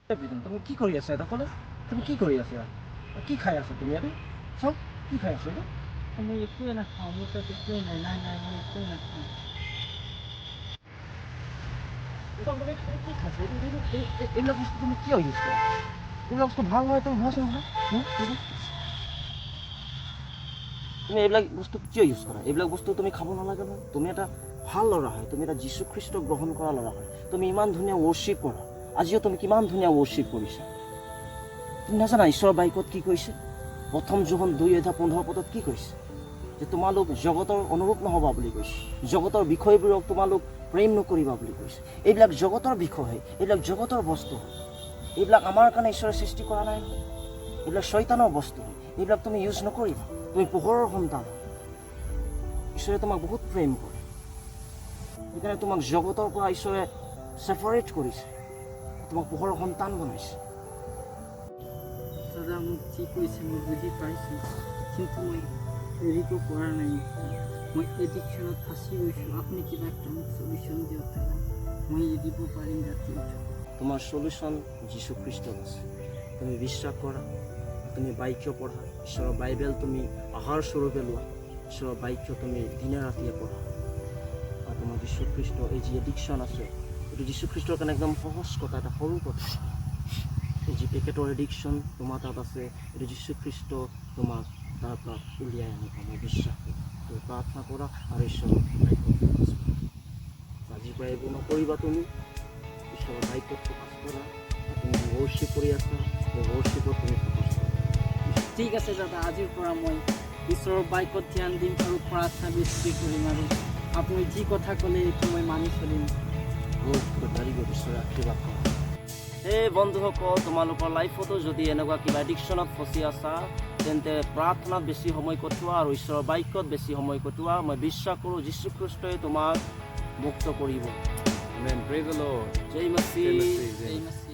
তুমি কি কৰি আছা এটা ক'লে তুমি কি কৰি আছা কি খাই আছা তুমি ইয়াতে চাওক কি খাই আছা এইটো মই একোৱে নাখাওঁ মোৰ তাত একোৱে নাই নাই নাই মই একোৱে নাখাওঁ তুমি কি খাইছা এইবিলাক বস্তু তুমি কিয় ইউজ কৰা এইবিলাক বস্তু ভাল হয় তুমি ভাবাচোন তুমি এইবিলাক বস্তু কিয় ইউজ কৰা এইবিলাক বস্তু তুমি খাব নালাগে নহয় তুমি এটা ভাল ল'ৰা হয় তুমি এটা যীশু খ্ৰীষ্টক গ্ৰহণ কৰা ল'ৰা হয় তুমি ইমান ধুনীয়া ৱৰ্শ্বিপ কৰা আজিও তুমি কিমান ধুনীয়া ৱৰ্শ্বিপ কৰিছা তুমি নাজানা ঈশ্বৰৰ বাইকত কি কৈছে প্ৰথম যোহন 2:15 কি কৈছে যে তোমালোক জগতৰ অনুৰূপ নহবা বুলি কৈছে জগতৰ বিষয়বোৰক তোমালোক প্ৰেম নকৰিবা বুলি কৈছে এইবিলাক জগতৰ বিষয় এইবিলাক জগতৰ বস্তু এইবিলাক আমাৰ কাৰণে ঈশ্বৰে সৃষ্টি কৰা নাই এইবিলাক শয়তানৰ বস্তু এইবিলাক তুমি ইউজ নকৰিবা তুমি পোহৰৰ সন্তান ঈশ্বৰে তোমাক বহুত প্ৰেম কৰে সেইকাৰণে তোমাক জগতৰ পৰা ঈশ্বৰে ছেপাৰেট কৰিছে তোমাক পোহৰৰ সন্তান বনাইছে দাদা মোক যি কৈছে মই বুজি পাইছোঁ কিন্তু মই এৰিব পৰা নাই মই এডিকশ্যনত ফাঁচি গৈছোঁ আপুনি কিবা এটা মোক চলিউশ্যন দিয়ক দাদা মই এৰিব পাৰিম ৰাতি তোমাৰ চলিউশ্যন যীশু খ্ৰীষ্টত আছে তুমি বিশ্বাস কৰা তুমি বাক্য পঢ়া ঈশ্বৰৰ বাইবেল তুমি আহাৰ স্বৰূপে লোৱা ঈশ্বৰৰ বাক্য তুমি দিনে ৰাতিয়ে পঢ়া আৰু তোমাৰ যীশু খ্ৰীষ্ট এই যি এডিকশ্যন আছে এইটো যীশু খ্ৰীষ্টৰ কাৰণে একদম সহজ কথা এটা সৰু কথা এই যি পেকেটৰ এডিকশ্যন তোমাৰ তাত আছে এইটো যীশু খ্ৰীষ্ট তোমাক তাৰ পৰা উলিয়াই আনিব মই বিশ্বাস কৰোঁ তুমি প্ৰাৰ্থনা কৰা আৰু ঈশ্বৰৰ বাক্যত আজিৰ পৰা এইবোৰ নকৰিবা তুমি ঈশ্বৰৰ বাক্যত ফ'কাছ কৰা তুমি ৱৰ্শ্বিপ কৰি আছা সেই ৱৰ্শ্বিপত তুমি ফ'কাছ কৰা ঠিক আছে দাদা আজিৰ পৰা মই ঈশ্বৰৰ বাক্যত ধ্যান দিম আৰু প্ৰাৰ্থনা বেছিকৈ কৰিম আৰু আপুনি যি কথা ক'লে এইটো মই মানি চলিম ঈশ্বৰে আশীৰ্বাদ কৰা এই বন্ধুসকল তোমালোকৰ লাইফতো যদি এনেকুৱা কিবা এডিকশ্যনত ফচি আছা তেন্তে প্ৰাৰ্থনাত বেছি সময় কটোৱা আৰু ঈশ্বৰৰ বাক্যত বেছি সময় কটোৱা মই বিশ্বাস কৰোঁ যীশু খ্ৰীষ্টই তোমাক মুক্ত কৰিব Amen. Praise the Lord. Jay মচীহ Jai Masih.